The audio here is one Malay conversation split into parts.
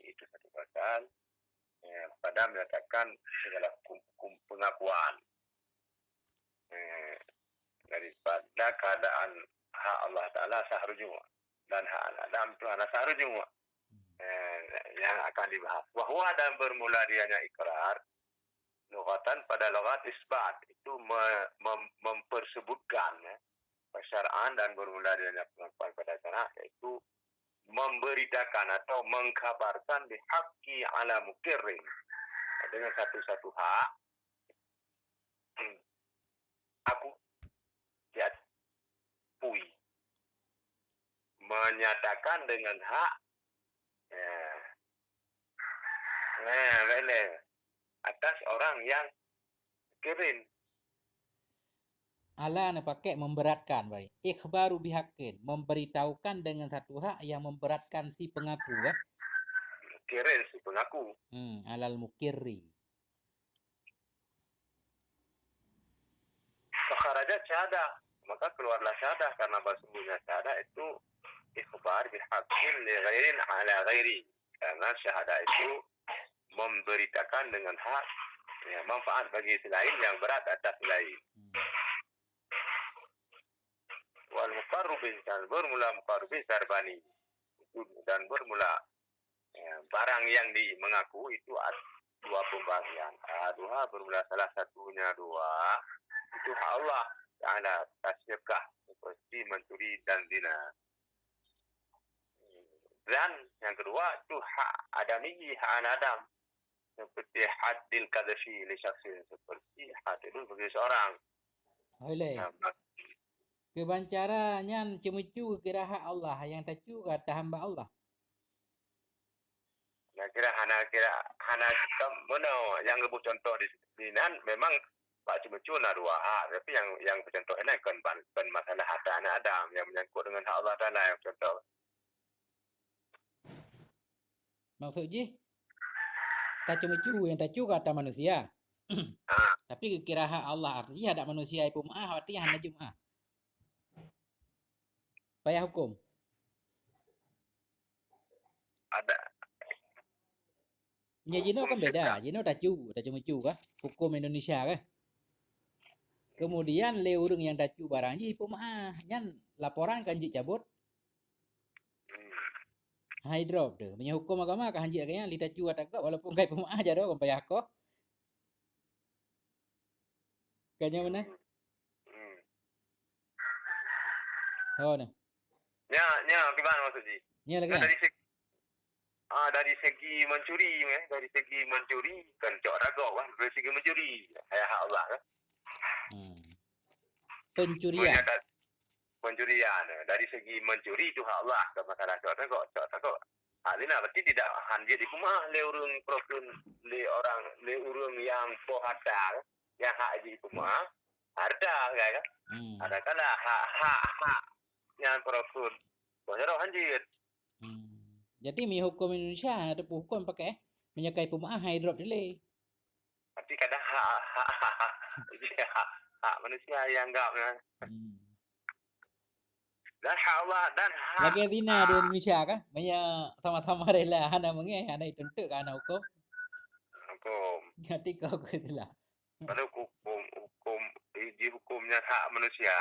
itu satu pasal pada menyatakan segala pengakuan daripada keadaan hak Allah Ta'ala seharusnya dan hak Adam itu anak seharusnya yang akan dibahas. Wahwa dan bermula dianya ikrar lughatan pada lughat isbat itu mempersebutkan persyaraan dan bermula dianya pengakuan pada syara yaitu memberitakan atau mengkabarkan bihaqqi ala mukirrin dengan satu-satu hak aku diakui menyatakan dengan hak atas orang yang kirim. Ala ne pakai memberatkan, baik. Ikhbaru bihaqqin, memberitahukan dengan satu hak yang memberatkan si pengaku, Kirim si pengaku. Alal mukirri. Fakharajat syahadah, maka keluarlah syahadah karena sesungguhnya syahadah itu ikhbar bihaqqin li ghairin ala ghairi. Karena syahadah itu memberitakan dengan hak manfaat bagi selain yang berat atas lain. Wal muqarrabin dan bermula muqarrabin sarbani dan bermula barang yang mengaku itu dua pembagian. Dua bermula salah satunya dua itu hak Allah Ta'ala tasyirkah seperti mencuri dan zina. Dan yang kedua itu hak adami, hak Adam seperti hadil kadfi li syakhsin, seperti had itu bagi seorang. Oleh. Kebancaranya cemucu kira hak Allah yang tacu kata hamba Allah. Kira hana mana yang lebih contoh di sini memang Pak cemucu na dua hak, tapi yang contoh ini kan masalah hak anak Adam yang menyangkut dengan hak Allah Taala yang contoh. Maksudnya tak cemucu yang tacu kata manusia. Tapi kira hak Allah artinya ada manusia itu artinya hana Jumat. Payah hukum. Ada. Ya Jino kan beda. Jino tacu mucu kah? Hukum Indonesia kah? Kemudian le urang yang tacu barangnya ipu nyan laporan kan jik cabut. Hai drop tu. Punya hukum agama kan hanjik kayaknya li tacu atak walaupun kai pemaah aja doh kan payah kok. Kayaknya mana? Oh nah. Ya, gimana maksudnya? Ya lagi. Dari segi mencuri kan cok raga kan dari segi mencuri hak Allah kan. Pencurian dari segi mencuri itu hak Allah ke masalah cok raga. Alina berarti tidak hanya di rumah le urang profun le urang yang pohata yang hak di rumah harta kan. Ada kala hak yang profun banyak hanjir. Jadi mi hukum Indonesia ada hukum pakai menyakai pemaah hidrop dile. Tapi kadang hak manusia yang enggak dan hak Allah dan hak lagi zina di Indonesia kah? Banyak sama-sama rela hana mengai hana dituntut kan hukum. Jadi kau ketilah. Pada hukumnya hak manusia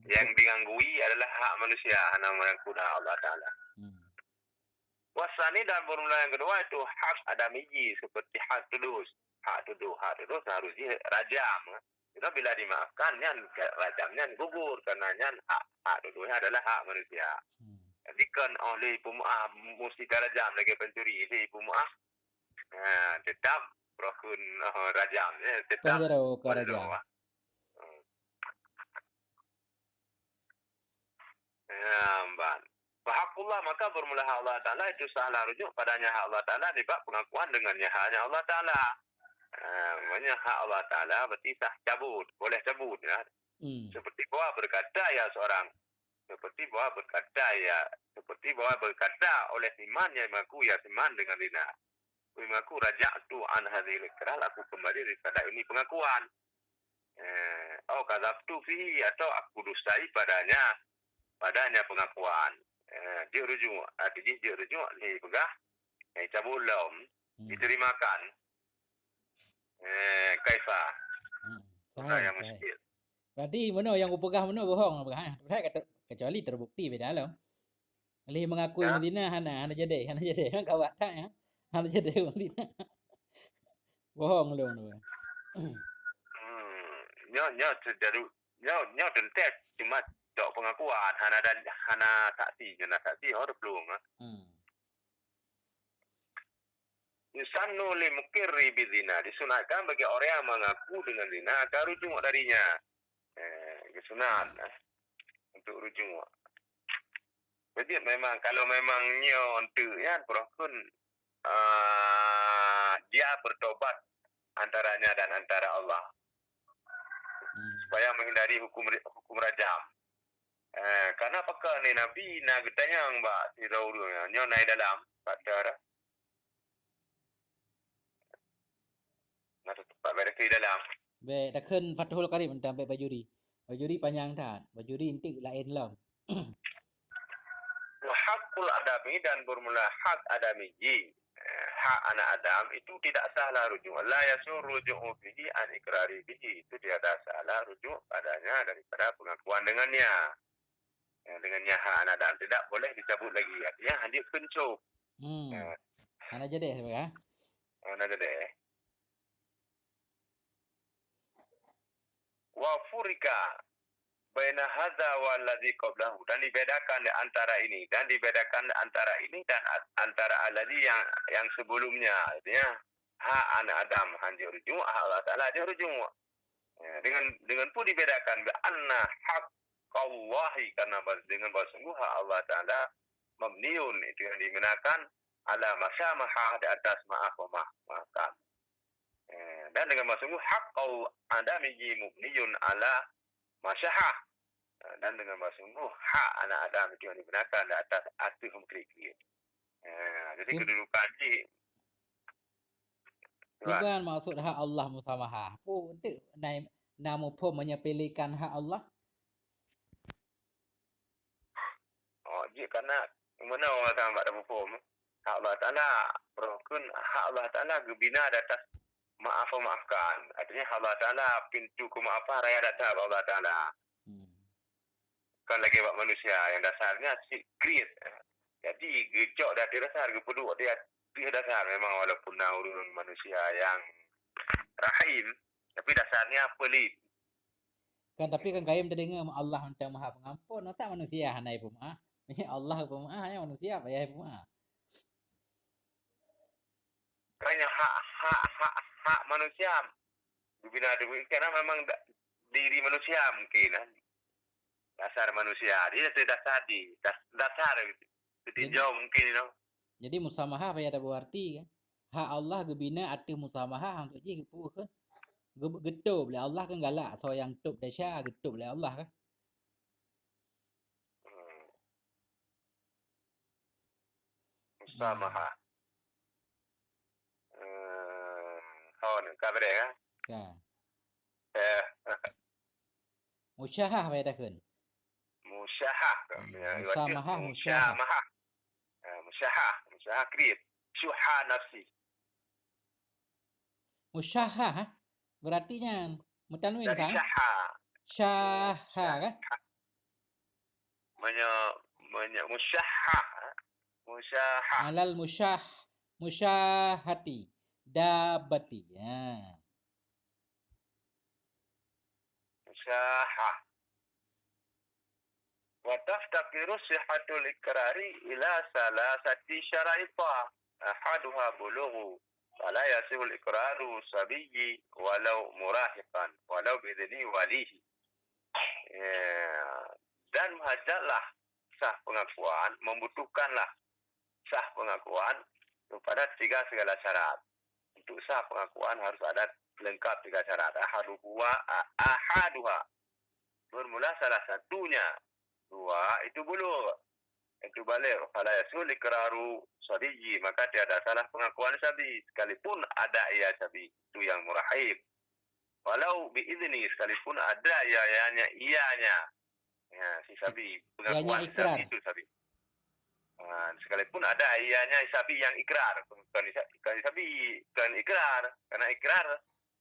yang digangguin adalah hak manusia hana menyangkut Allah Taala. Wasani dan formula yang kedua itu hak adami seperti hak tuduh harusnya rajam. Itu bila dimaafkan rajamnya gugur karena hak tuduhnya adalah hak manusia. Jadi kan oleh pemaaf mesti rajam lagi pencuri si pemaaf tetap rokun rajamnya tetap rajam. Mbak. Hakullah maka bermula Allah Ta'ala itu salah rujuk padanya hak Allah Ta'ala dibab pengakuan dengannya haknya Allah Ta'ala. Maknanya hak Allah Ta'ala berarti sah cabut, boleh cabut ya. Seperti bahwa berkata ya seorang, seperti bahwa berkata oleh iman yang mengaku ya iman dengan dina. Mengaku raja'tu an hadhil ikrar, aku kembali daripada ini pengakuan. Kadzabtu fihi atau aku dustai padanya pengakuan. Dia rujuk li begah cabut belum, Hmm. diterimakan. Kaifa, Sahih, yang sahih. muskil. Berarti mana yang upegah mana bohong apa? Kecuali terbukti beda lah. Lih mengakui Ya, Medina hana jadi kawat tak ya. Hana jadi Medina. Bohong lu nu. nyo terjadi, nyo tentek cuma dok pengakuan, hana saksi harus belum. Hmm. Yusannu li mukirri bizina, disunatkan bagi orang yang mengaku dengan zina agar rujuk darinya. Disunat untuk rujuk. Jadi memang kalau memang nyo untuk ya berokun dia bertobat antaranya dan antara Allah supaya menghindari hukum rajam. Karena apakah ni Nabi nak tanya mbak si Raulu nyo naik dalam pada nak tempat berada di dalam. Be takkan Fathul Karim sampai bajuri. Bajuri panjang tak. Bajuri intik lain lah. Hakul adami dan bermula hak adami hak anak Adam itu tidak salah rujuk. La yasur ruju'u bihi an ikrari bihi. Itu tidak salah rujuk padanya daripada pengakuan dengannya. Dengannya hak anak Adam tidak boleh dicabut lagi. Artinya hadir pencup. Hana jadi ya. Mana jadi? Wa furika baina hadza wallazi qablahu, dan dibedakan di antara ini dan antara alladzi yang sebelumnya, artinya hak anak Adam hanya rujuk, hak Allah Taala dia rujuk. Dengan pun dibedakan bi anna hak Allah, karena dengan bersungguh hak Allah Taala mabniun, itu yang dimenakan ala masyamah, di atas maaf wa maafkan. Dan dengan bersungguh hak adami mubniun ala masyahah, dan dengan bersungguh hak anak Adam itu yang digunakan di atas asihum krikir. Jadi kedudukan ini Tuban maksud hak Allah musamaha. Pu untuk nama pun menyepelekan hak Allah. Karena mana orang tak ada perform hak Allah Ta'ala berhukun, hak Allah Ta'ala gebina di atas maafkan. Artinya Allah Ta'ala pintu kemaafan raya datang Allah Ta'ala. Kan lagi buat manusia yang dasarnya create. Jadi gejok dah dirasar kepeduk dia dasar memang, walaupun urun manusia yang rahim, tapi dasarnya pelit. Kan tapi kan kayam terdengar Allah yang Maha Pengampun, tak manusia hanai pemaaf. Ini Allah pemaaf, yang manusia payah pemaaf. Kayaknya hak manusia dibina karena memang diri manusia mungkin dasar manusia dia tidak dasar tinjau mungkin Jadi musamaha payah ada berarti kan. Hak Allah gebina arti musamaha untuk je kepu kan. Getup boleh Allah kan galak, so yang tup dasya getup boleh Allah kan. Musamaha. Kawan, kabar ya? Kan. Musyahah payah dah kan. Musyahah. Musamaha, musyahah create. Syuha nafsi. Musyahah berarti nya mutanwin Dari sang. Syahah kan? Musyahah. Alal musyahati dabati. Ya. Musyahah. Wa taftaqiru sihhatul ikrari ila salasati syara'ita. Ahaduha bulughu fala yasihul ikraru sabiyyi walau murahiqan walau biidzni walihi. Dan hajalah sah pengakuan, membutuhkanlah sah pengakuan kepada segala syarat. Untuk sah pengakuan harus ada lengkap 3 syarat. Ahaduha bermula salah satunya. 2 itu bulugh, itu balik. Fala yasul ikraru sabiyyi, maka tiada salah pengakuan sabi sekalipun ada ia sabi itu yang murahib. Walau biizni, sekalipun ada ianya. Ya, si sabi pengakuan sabi itu sabi. Sekalipun ada ianya sapi yang ikrar, bukan sapi bukan ikrar, karena ikrar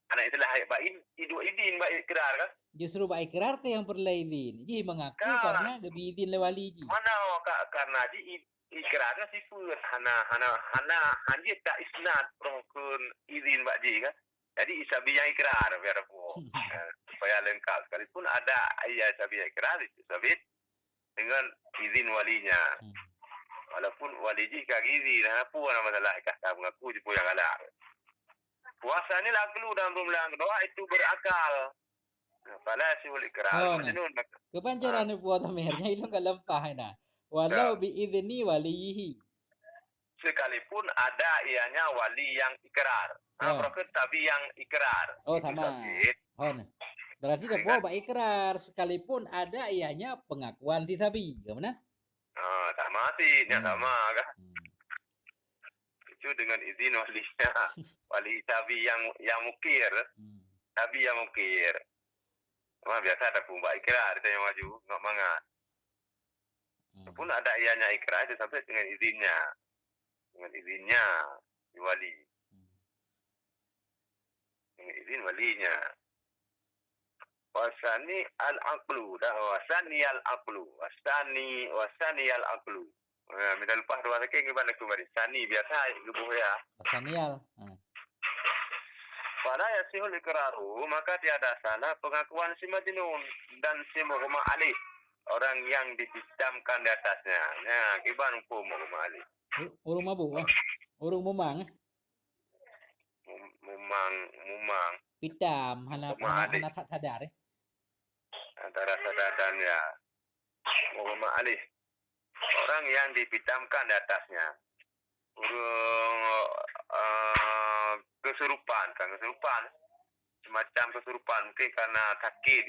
anak itulah bain idu idin ba ikrar kan. Justru ba ikrar ke yang perlu izin. Ji mengaku Kan karena gebi izin le wali ji. mana karena di ikrarnya sifut hana hanji tak isnad rongkun izin ba ji kan. Jadi sapi yang ikrar biar supaya lengkap. Sekalipun ada ayah sapi yang ikrar itu sapi dengan izin walinya. Walaupun wali ji kak gizi dah apa nama masalah kata mengaku je yang ada. Puasa ni lah perlu dalam rumah doa itu berakal. Fala syul ikrar. Majnun. Kepanjaran puasa mehernya ilmu kalempah na. Walau bi idzni walihi. Sekalipun ada ianya wali yang ikrar. Tapi yang ikrar. Oh sama. Berarti depo ba ikrar sekalipun ada ianya pengakuan si sabi, gimana? Sama sih, sama kan. Itu dengan izin walinya, wali sabi yang mukir, sabi yang mukir. Cuma biasa ada pembak ikrar, ada yang maju, nggak mangat. Pun ada ianya ikrar itu sampai dengan izinnya si wali, dengan izin walinya. Wasani al-aqlu dah wasani al-aqlu wasani al-aqlu. Minta lepas dua lagi gimana kembali sani biasa ibu ya. Wasanial. Pada ya sihul ikraru maka tiada salah pengakuan si majnun dan si mughma alih orang yang dipidamkan di atasnya. Nah, kiban hukum mughma alih. Urung mabuk, urung mumang. Mumang. Pidam hana sadar. Antara sadar dan ya mughma alih. Orang yang dipidamkan di atasnya. Urung kesurupan semacam kesurupan mungkin karena sakit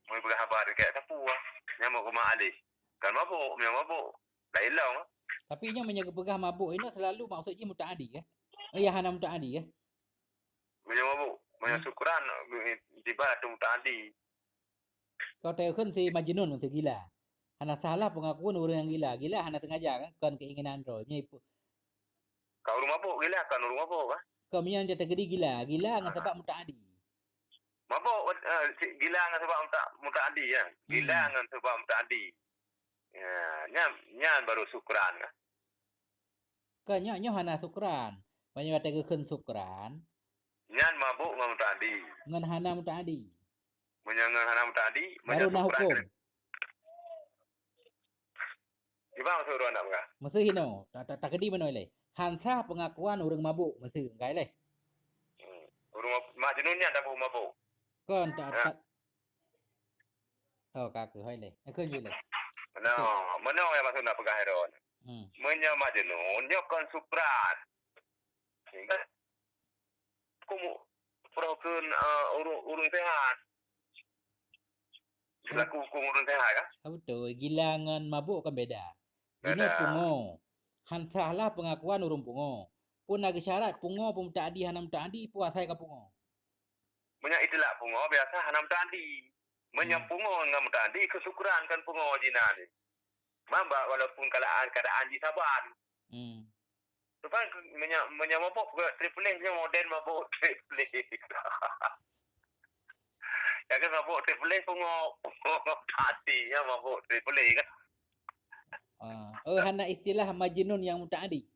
mau berhabar kayak tapuah yang mau alih kan mabuk dah hilang tapi nya menyegah mabuk ini selalu maksudnya mutaadi ya ya hana mutaadi ya mabuk syukuran tiba tu mutaadi kau tahu si majnun si gila hana salah pengakuan orang yang gila hana sengaja kan keinginan roh kau rumah mabuk gila kan rumah mabuk kau yang dia tergedi gila dengan sebab mutaadi mabuk gila dengan sebab mutaadi ya gila dengan sebab mutaadi ya nya baru syukran kan nya hana syukran banyak tegekeun syukran nyan mabuk dengan mutaadi ngan hana mutaadi menyangan hana mutaadi baru na hukum gimana suruh anak enggak masih hino tak kedi manoy le hansa pengakuan urang mabuk masih enggak le urang majnunnya tak mabuk kon tak kaku hoy le keun ju le mana yang maksud nak pegang heron menya majnun dia kan supran sehingga kumu prokeun urung sehat laku urung sehat kan betul gila ngan mabuk kan beda ini pungo hansalah pengakuan urung pungo pun lagi syarat pungo pun mutaadi hanam mutaadi puasai ka pungo menya itulah pungo biasa hanam mutaadi menya pungo ngam mutaadi kesyukuran kan pungo jinan mamba walaupun keadaan di saban supaya menya mabuk triple nya modern mabuk triple ya kan mabuk triple pungo hati ya mabuk triple kan hana istilah majnun yang mutaadi.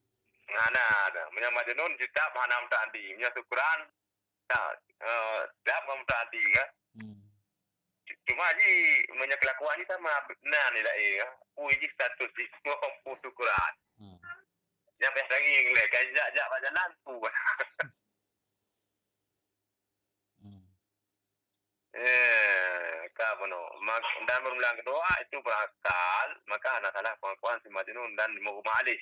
Ada. Menya majnun kita hana mutaadi. Menya syukuran dah mutaadi kan. Cuma ji menya kelakuan ni sama benar ni dah ya. Uji status di semua syukuran. Yang biasa lagi le kajak jalan tu. Kapono dan berulang kedua itu berakal maka anak salah pengakuan si majnun dan mughma alih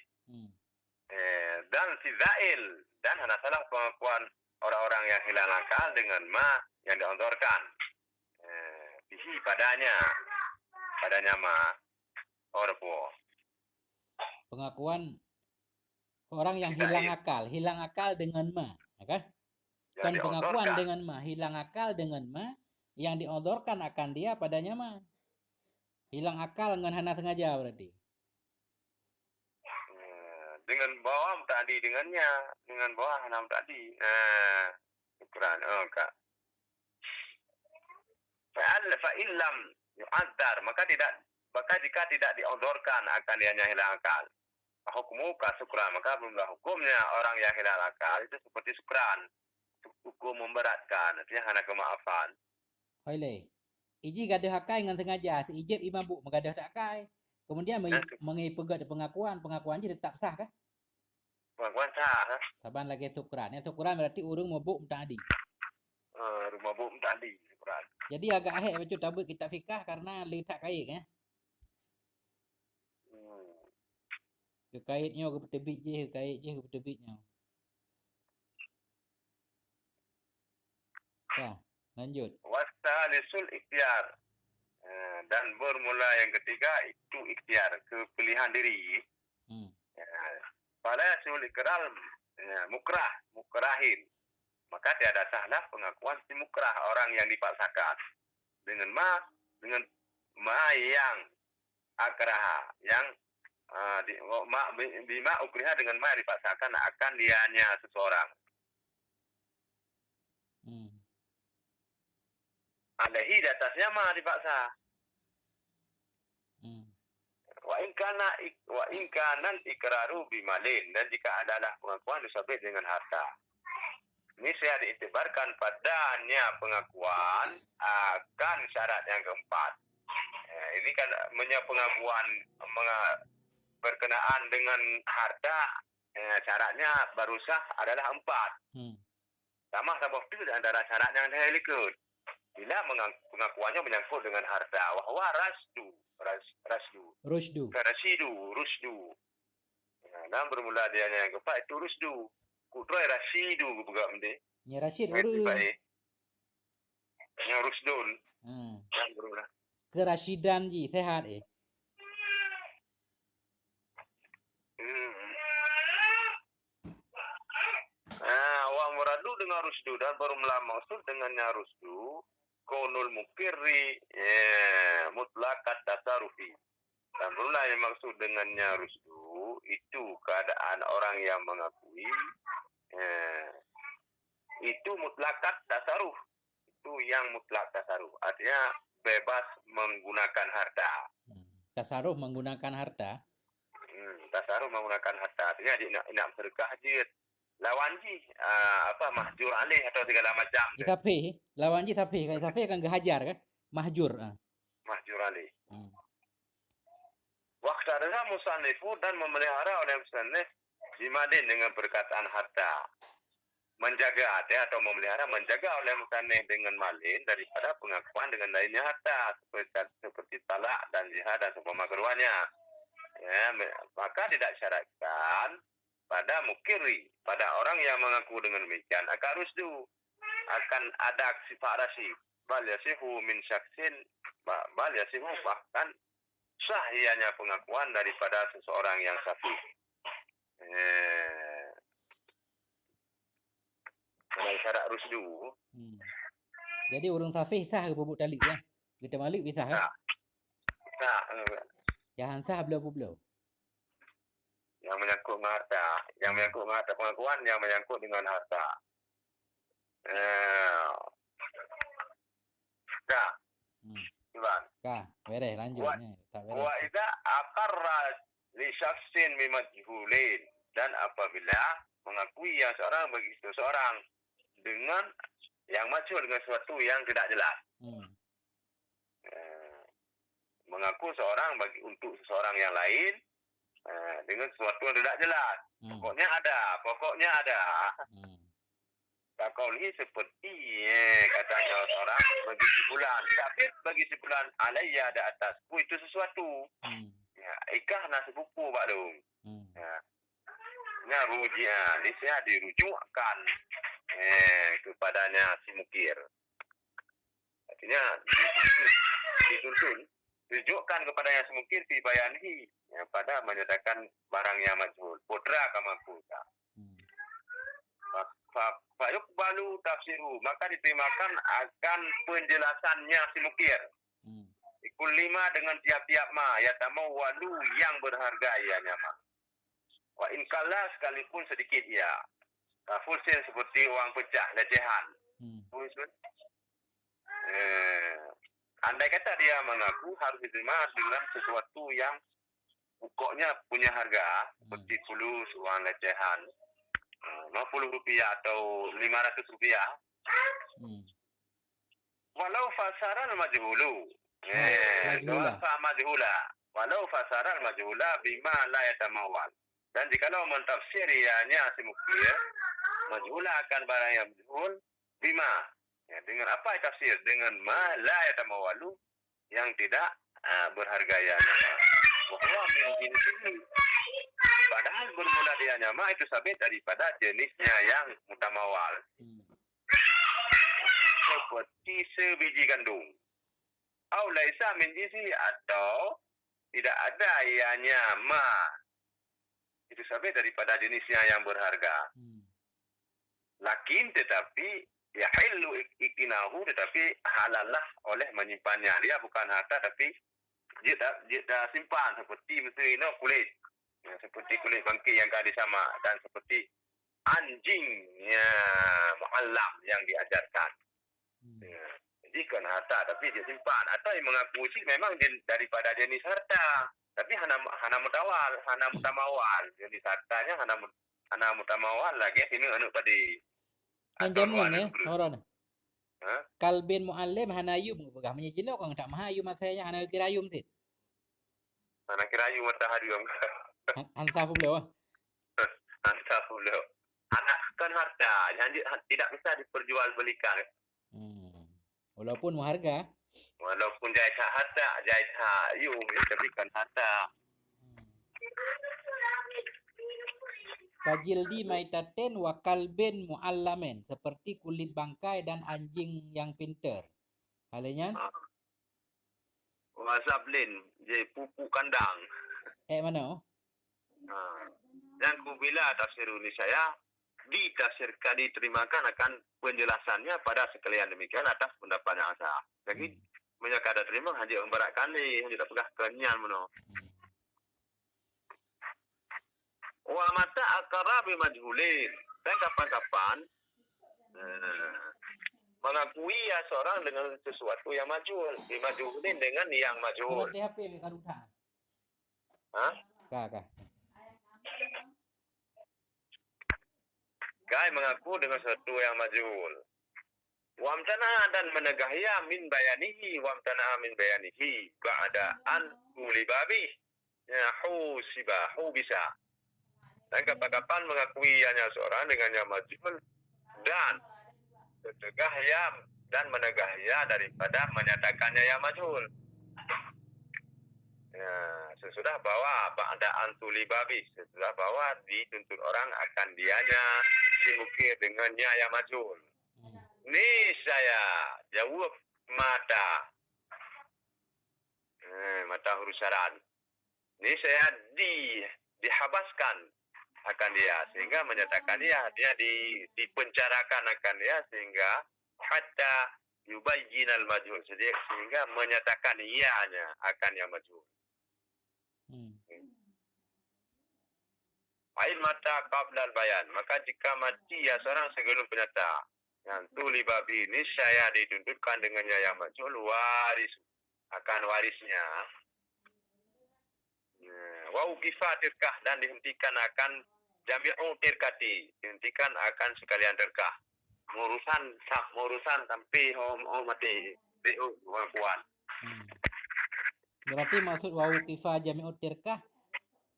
dan si zail dan anak salah pengakuan orang-orang yang hilang akal dengan yang diondorkan isi padanya pengakuan orang yang hilang akal dengan kan kan pengakuan dengan hilang akal dengan yang diodorkan akan dia padanya hilang akal dengan hana sengaja berarti dengan bawah tadi dengannya, dengan bawah enam tadi. Syukran. Oh, Kak. Fa'illam yu'adzar, maka jika tidak diodorkan akan dianya hilang akal. Hukmuka syukran, maka belumlah hukumnya orang yang hilang akal itu seperti syukran. Hukum memberatkan, artinya hanya kemaafan. Hoile. Iji gaduh hakai dengan sengaja, si ijib imam bu mengaduh tak kai. Kemudian mengipegat pengakuan je tetap sah kah? Pengakuan sah. Taban lagi syukran. Yang syukran berarti urung mabuk tadi. Rumah buk tadi syukran. Jadi agak ahek baca tabut kitab fikah karena letak kait ya. Kaitnya ke tebik je, ke tebiknya. Ya, lanjut. Wasalisul ikhtiar. Dan bermula yang ketiga itu ikhtiar, kepilihan diri. Pada sul ikral mukrahin. Maka tiada sahlah pengakuan si mukrah, orang yang dipaksakan. Dengan ma yang akraha, yang bima ukriha, dengan ma dipaksakan akan dianya seseorang. Alaihi di atasnya ma dipaksa. Wa in kana ikraru bimalin, dan jika adalah pengakuan disebut dengan harta. Ini saya diiktibarkan padanya pengakuan akan syarat yang keempat. Ini kan pengakuan berkenaan dengan harta, syaratnya baru sah adalah 4. Sama itu di antara syarat yang saya ikut. Bila pengakuannya menyangkut dengan harta, wahwa rusdu. Nah, bermula dia yang keempat itu rusdu. Kudroy rasidu buka mende. Ya Rashid urus. Yang rusdun. Yang bermula. Kerashidan ji sehat Wa muradu dengan rusdu, dan bermula maksud dengannya rusdu kaunul mukirri mutlakat tasarufi. Dan bermula yang maksud dengannya rusdu itu keadaan orang yang mengakui itu mutlakat tasaruf, itu yang mutlak tasaruf, artinya bebas menggunakan harta. Tasaruf menggunakan harta. Tasaruf menggunakan harta, artinya dia nak sedekah je, lawan je mahjur alih atau segala macam. Tapi lawan je tapi akan kehajar kan? Mahjur. Mahjur alih. Waktu adalah musannifu, dan memelihara oleh musannif jimadin dengan perkataan harta. Menjaga atau memelihara, menjaga oleh musannif dengan malin daripada pengakuan dengan lainnya harta, seperti talak dan jihad dan seumpama keduanya. Maka tidak syaratkan pada mukiri, pada orang yang mengaku dengan demikian akan rusdu, akan ada sifat rasyid. Bal yasihu min syaksin, bal yasihu, bahkan sah ianya pengakuan daripada seseorang yang safih. Dengan syarat rusdu. Jadi urung safih sah ke bubuk talik ya. Kita malik bisa kan? Sah. Yang sah belum. Yang menyangkut dengan harta, pengakuan yang menyangkut dengan harta. Dah. Iban. Beres lanjut. Wa idza aqarra li syakhsin bimajhulin, dan apabila mengakui yang seorang bagi seseorang dengan yang majhul, dengan sesuatu yang tidak jelas. Mengaku seorang untuk seseorang yang lain dengan sesuatu yang tidak jelas. Pokoknya ada. Takau ini seperti katanya orang bagi sebulan, tapi bagi sebulan alaiya ada atasku itu sesuatu. Ikah nasi buku Pak Long. Dia dirujukkan kepadanya si mukir. Artinya dituntun, tunjukkan kepadanya si mukir fi bayanihi, pada menyatakan barang yang majhul. Podra kamakuta. Fayuk balu tafsiru, maka diterimakan akan penjelasannya si mukir. Ikul 5 dengan tiap-tiap ma, yatamawalu yang berharga ianya ma. Wa in kala sekalipun sedikit ya. Full sen seperti uang pecah, lecehan. Andai kata dia mengaku harus diterima dengan sesuatu yang pokoknya punya harga, seperti fulus, uang lecehan, Rp50 atau Rp500. Walau fasaran majhulu. Majhula. Walau fasaran majhula bima la yatamawal. Dan jikalau mentafsiriannya si mukir, majhula akan barang yang majhul bima. Ya, dengan apa tafsir? Dengan ma la yatamawalu, yang tidak berharga ya nama. Bahwa min jinsihi. Padahal bermula dia nama itu sabit daripada jenisnya yang mutamawal. Seperti sebiji gandum. Au laisa min jinsihi, atau tidak ada ianya ma. Itu sabit daripada jenisnya yang berharga. Lakin tetapi ya hilu ikinahu, tetapi halallah oleh menyimpannya. Dia bukan harta tapi dia dah simpan seperti misalnya kulit. Ya, seperti kulit bangkai yang tadi sama, dan seperti anjingnya muallam yang diajarkan. Ya, jadi kan harta tapi dia simpan, atau yang mengaku sih memang daripada jenis harta tapi hana mutamawal. Jenis hartanya hana mutamawal lagi ini anu tadi. Jamuan orang. Kalbin muallim hanayum pegah menyejino kang tak mahayum masanya hana kirayum sih. Hana kirayum mataharium. Antah pula. Antah pula. Anak kan harta yang tidak bisa diperjualbelikan. Walaupun harga. Walaupun jahit harta, jahit hayum, tapi kan harta. Kajildi maitaten wa kalbin muallamen, seperti kulit bangkai dan anjing yang pintar. Halnya? Wasablin, je pupu kandang. Mana? Dan kubila tafsir ini saya ditafsirkan, diterimakan akan penjelasannya pada sekalian demikian atas pendapatnya asa. Jadi banyak ada terima hanya embarak kali, hanya tak pegah kenyal meno. Wa mata aqrabi majhulin. Dan kapan-kapan mengakui ya seorang dengan sesuatu yang majhul, dimajhulin dengan yang majhul. Kalau THP karuta. Kah. Kai mengaku dengan sesuatu yang majhul. Wamtana dan menegahya min bayanihi, wamtana min bayanihi ba'da an tulibabi yahu sibahu bisa. Dan kapan-kapan mengakui hanya seorang dengan yang majhul dan menegahya dan menegahya daripada menyatakannya yang majhul. Ya, sesudah bahwa ba'da an tulibabi, sesudah bahwa dituntut orang akan dianya simukir dengannya yang majhul. Ni saya jawab mata huruf syarat. Ini saya dihabaskan akan dia sehingga menyatakan dia dipenjarakan akan dia sehingga hatta yubayyinal majhul, sehingga menyatakan ianya akan yang majhul. Ain mata qabla al-bayan, maka jika mati ya seorang sebelum penyata yang tuli babi ini saya dituntutkan dengannya yang majhul waris akan warisnya. Wa uqifa tirkah, dan dihentikan akan jami'u tirkati, dihentikan akan sekalian tirkah. Urusan sampai mati kuat. Berarti maksud wa uqifa jami'u tirkah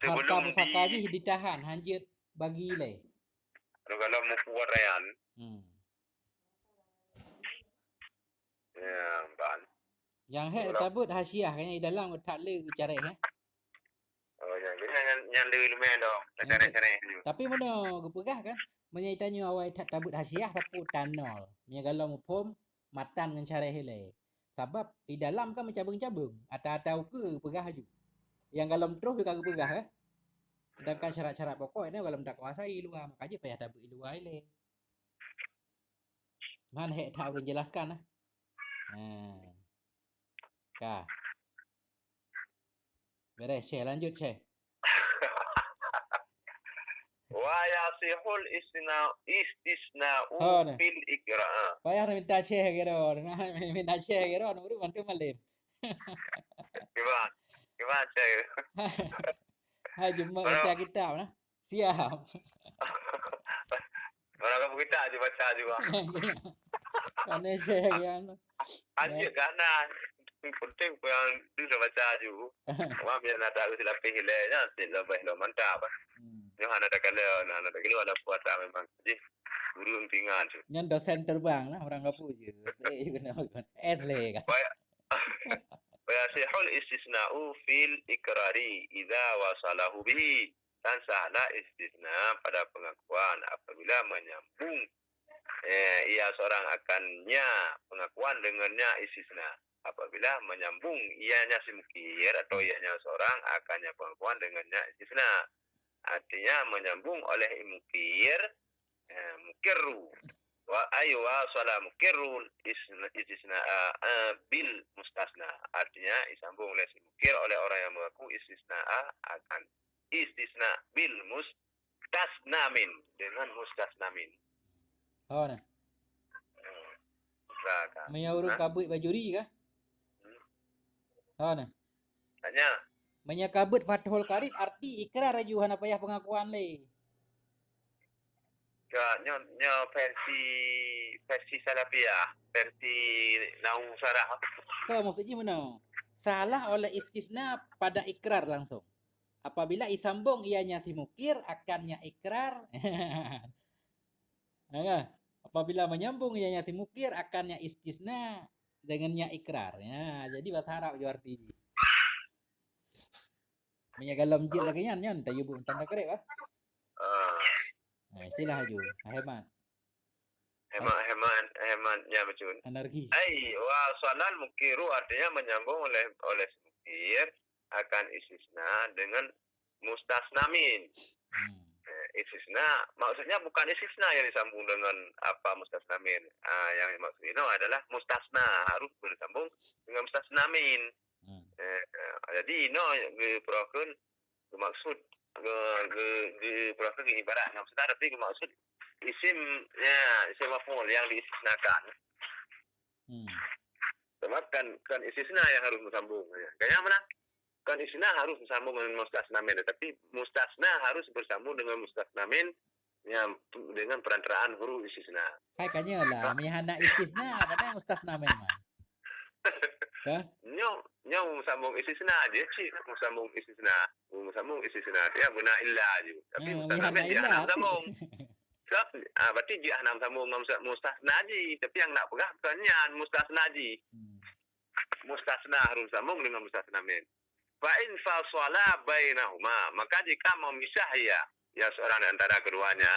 harta pusaka aja ditahan hanjit bagi le. Kalau mau kuat rayan. Ya, ban. Yang tabut hasiah kayaknya di dalam tak le cara Oh ya, yang le lumayan dong. Cara-cara. Tapi mana gepegah kan? Menyaitanya awal tak tabut hasiah tapi tanol. Nya kalau mupom matan dengan cara hele. Sebab di dalam kan mencabung-cabung. Atau ke pegah aju. Yang kalau terus juga pegah Sedangkan syarat-syarat pokok ini kalau tak kuasai luar, makanya payah tabut luar ile. Man tak boleh jelaskan Kah. Beres, Syekh lanjut Syekh. Wa yasihul istisna'u Ha ne. fil ikra. Payah nak minta share ke dah. Minta share ke dah. Nombor mantu malim. Gimana? Gimana cai? Hai jumpa Orang baca kitab nah. Siap. orang kamu kita aja baca juga. Mana share ke anu. Aja kanan. Penting yang dia baca juga. Wah biar nak tahu sila pilihnya, sila baik mantap. Yang ada kalau ada kalau ada puasa memang. Jadi guru tinggal tu. Nyan dosen terbang lah orang kapu je. Eh kena. Le kan. Wayasihul istisna'u fil ikrari idza wasalahu bihi. Dan sahlah istisna pada pengakuan apabila menyambung ia seorang akannya pengakuan dengannya istisna. Apabila menyambung ianya si mukir atau ianya seorang akannya pengakuan dengannya istisna. Artinya menyambung oleh mukir mukirru wa aywa salam mukirrul istisna bil mustasna. Artinya disambung oleh si mukir oleh orang yang mengaku istisna akan istisna bil mustasnamin dengan mustasnamin. Oh nah. Maya urung kabut bajuri kah? Oh nah. Tanya. Maya kabut fathul qarib arti ikrar ajuhan apa ya pengakuan le. Nyo versi salafiyah, versi nau sarah. Kau maksudnya mana? Salah oleh istisna pada ikrar langsung. Apabila isambung ianya si mukir akannya ikrar. Nah, apabila menyambung ianya si mukir akannya istisna dengannya ikrar. Ya, jadi bahasa Arab jo arti. Menya galam jil lagi nyan tayu bu tanda kerek kan? Nah, istilah aja. Hemat. Hematnya betul. Energi. Wa salal mukiru artinya menyambung oleh mukir akan istisna dengan mustasnamin. Istisna maksudnya bukan istisna yang disambung dengan apa mustasnamin. Yang maksud itu adalah mustasna harus bersambung dengan mustasnamin. Jadi no diperokun maksud diperokun ibarat maksudnya tapi maksud isim maf'ul yang diistisnakan. Sebab kan istisna yang harus bersambung. Kayaknya mana? Kan istisna harus bersambung dengan mustasnamin, tetapi mustasna harus bersambung dengan mustasnamin yang dengan perantaraan huruf istisna. Kayaknya lah, mihana istisna pada mustasnamin mah. Hah? Nyo sambung istisna dia sih, sambung istisna dia guna illa aja. Tapi mustasnamin dia nak sambung. Berarti dia nak sambung mustasna ji, tapi yang nak pegang bukannya mustasna ji. Mustasna harus sambung dengan mustasnamin. Fa in fasala bainahuma, maka jika memisah ya seorang antara keduanya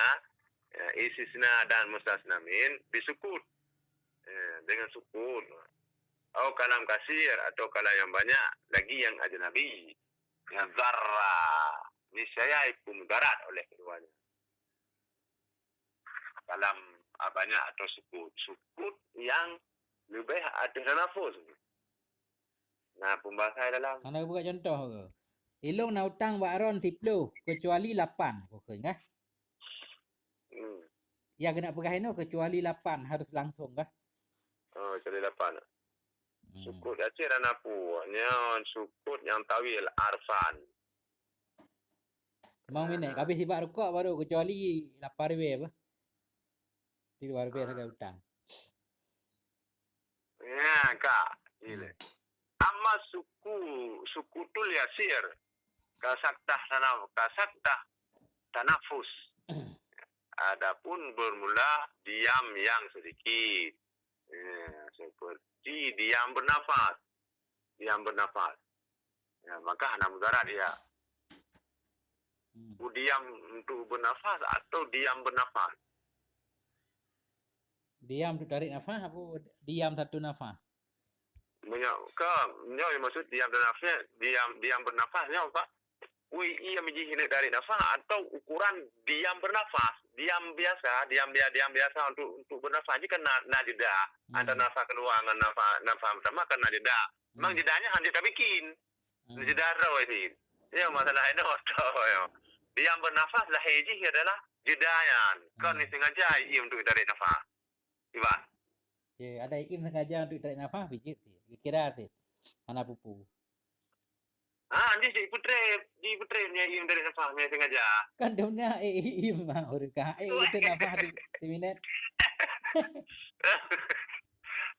istisna dan mustasnamin disukut dengan sukun atau kalam kasir atau kalam yang banyak lagi yang ajnabi yang zarra niscaya itu mudarat oleh keduanya. Kalam banyak atau sukut yang lebih ada nafas. Nah, pembahasan dalam. Anda buka contoh ke? Ilong na utang bakron 10 kecuali 8. Kau kena kah? Ya kena pegah ini kecuali 8 harus langsung kah? Oh, kecuali 8. Sukut acir dan apa? Nyon sukut yang tawil arfan. Mau minat habis sibak rukuk baru kecuali 8 ribu apa? 3 ribu saja utang. Ya, Kak. Ini. Amma sukutul yasir kasaktah tanafus. Adapun bermula diam yang sedikit. Seperti diam bernafas. Ya, maka hana mudarat dia. Diam untuk bernafas atau diam bernafas. Diam tu tarik nafas apa diam satu nafas? Nyo maksud diam bernafasnya, diam bernafasnya apa? Ia menjadi dari nafas atau ukuran diam bernafas, diam biasa untuk bernafas jika nak jeda antara nafas kedua dengan nafas pertama kan nak jeda. Memang jedanya hanya kita bikin. Jeda raw ini. Ya masalah itu ya. Diam bernafas lahir je adalah jedayan. Kau ni sengaja im untuk tarik nafas. Iba. Je, ada im sengaja untuk tarik nafas pijit sih. Kira sih. Mana pupu. Dia di putre punya im tarik nafas punya sengaja. Kan dia punya im mah orang kah. Itu nafas di minit.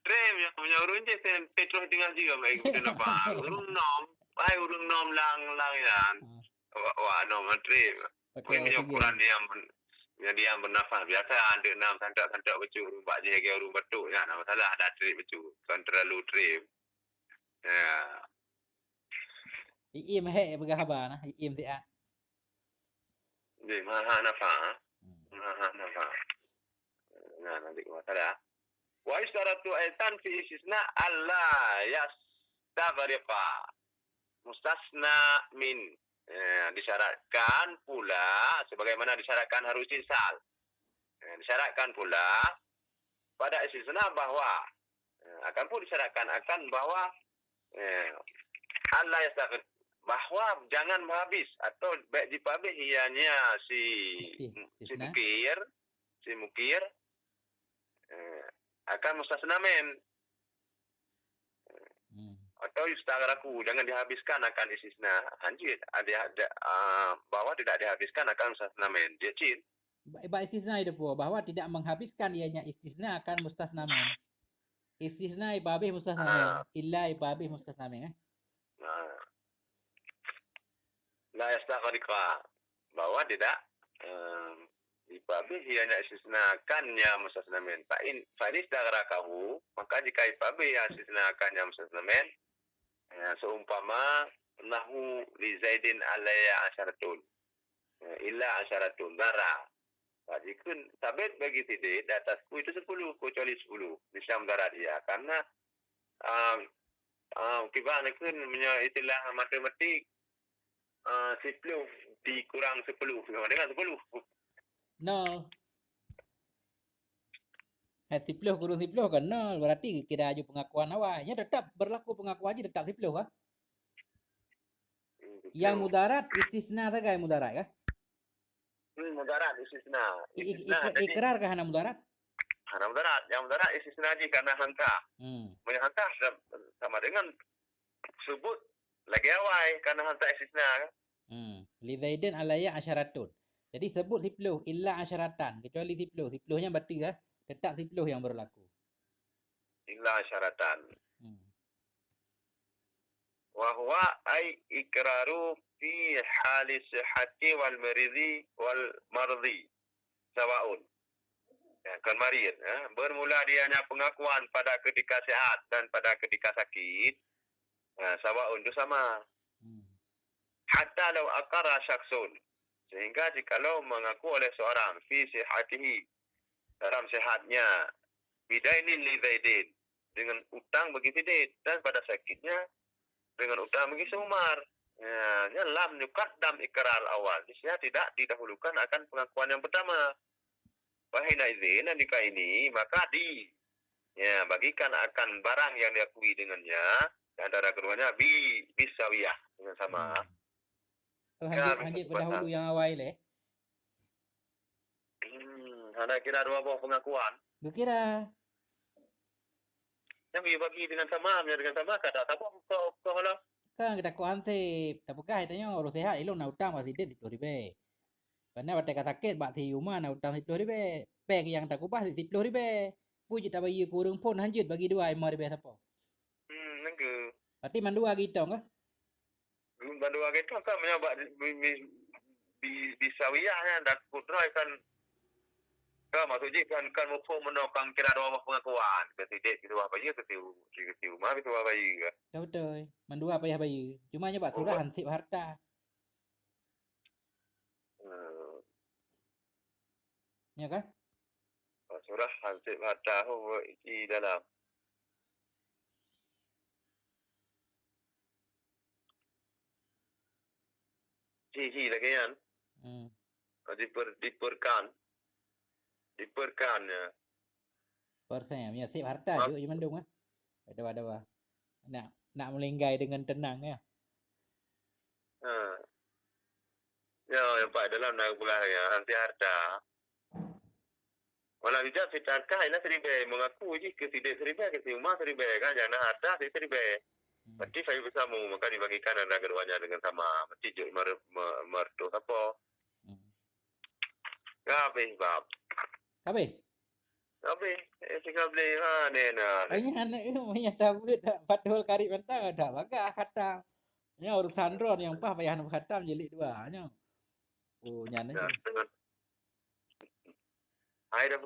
Trem yang punya urun je sen Petro tinggal juga mai ikut nafas. Urun nom lang yan. Wah nom trem. Pakai Mungkin ukuran diam bernafas biasa ada 6 santak becu rumah je ke rumah betul ya. Nama salah ada trip becu. Kan terlalu trip. Ya. Im he bergahabar nah. Im dia. Jadi maha nafas. Nah nanti masalah. Wa istaratu aitan fi istisna Allah yastaghriqa. Mustasna min. Disyaratkan pula sebagaimana disyaratkan harus istisal. Disyaratkan pula pada istisna bahwa akan pun disyaratkan akan bahwa Allah yastaghriq bahwa jangan habis atau baik dipabih ianya si mukir akan mustasna min atau istaghraku jangan dihabiskan akan istisna anjir ada bahwa tidak dihabiskan akan mustasna min dia cin istisna itu bahwa tidak menghabiskan ianya istisna akan mustasna min istisna ibabih mustasna min illa ibabih mustasna min la yastaghriqa bahwa tidak ibabih ianya istisnakannya mustasna min fa in istaghraqahu maka jika ibabih yang istisnakannya mustasna min seumpama lahu li zaidin alayya asyaratun illa asyaratun darah jika sabit bagi tidak di atasku itu 10 kecuali 10 bisa darah dia karena kibana kun punya istilah matematik 10 dikurang 10 sama dengan 10 nol 10 kurang 10 kan nol berarti kira aja pengakuan awalnya tetap berlaku pengakuan aja tetap 10 kah? Yang mudarat istisna saja mudarat kah? Mudarat istisna. Ikrar kah hana mudarat? Hana mudarat. Yang mudarat istisna aja karena hanta. Hanta sama dengan sebut lagi awal karena hanta istisna kan? Li zaidin alayya asyaratun. Jadi sebut 10 illa asyaratan kecuali 10. 10-nya berarti kah? Tetap 10 yang berlaku. Illa asyaratan. Wa huwa ay ikraru fi hali sihhati wal mardi sawaun. Kan marid, bermula dianya pengakuan pada ketika sehat dan pada ketika sakit. Sawaun itu sama. Hatta law aqara syakhsun. Sehingga jikalau mengaku oleh seorang fi sihhatihi dalam sehatnya bidainin li zaidin dengan utang bagi Zaid dan pada sakitnya dengan utang bagi Umar. Lam yuqaddam ikrar awal. Dia tidak didahulukan akan pengakuan yang pertama. Wahina izin jika ini maka bagikan akan barang yang diakui dengannya antara keduanya bisawiyah dengan sama. Lanjut pendahulu yang awal Anda kira dua buah pengakuan? Kira. Yang bagi dengan sama kata apa kau lah? Kan kita kuansip, tapukah itanya orang sehat ilo na utang masih itu ribe. Karena pada sakit bak si rumah na utang 10 ribe. Peng yang tak kubah 10 ribe. Puji tak bagi kurung pun hanjut bagi 2 5 ribe siapa? Nengke. Berarti mandua gitu kah? Mandua gitu kan menyabak bisa wiyahnya dak kudrai kan maksudnya kan mumpung menokang kira dua pengakuan ketidik gitu apa ya ketiu mah itu apa ya betul mandua apa ya bayi cuma nyoba surah hansip harta ya kan surah hansip harta di dalam lagi kan diperkan ya persen ya sip harta juga cuma dong ada nak melinggai dengan tenang ya Ya, Pak dalam nak ya nanti ada. Walau ijab fitan kah ina seribe mengaku je ke tidak seribe ke rumah seribe kan jangan ada seribe. Berarti saya bisa mau maka dibagikan ada keduanya dengan sama. Berarti jo mertu apa? Gabe bab. Kabe. Gabe tinggal beli nena. Banyak banyak tabut patul karib mentang ada baga khatam. Nya urusan drone yang payah nak khatam jelik dua nya. Oh nyana. Dengan air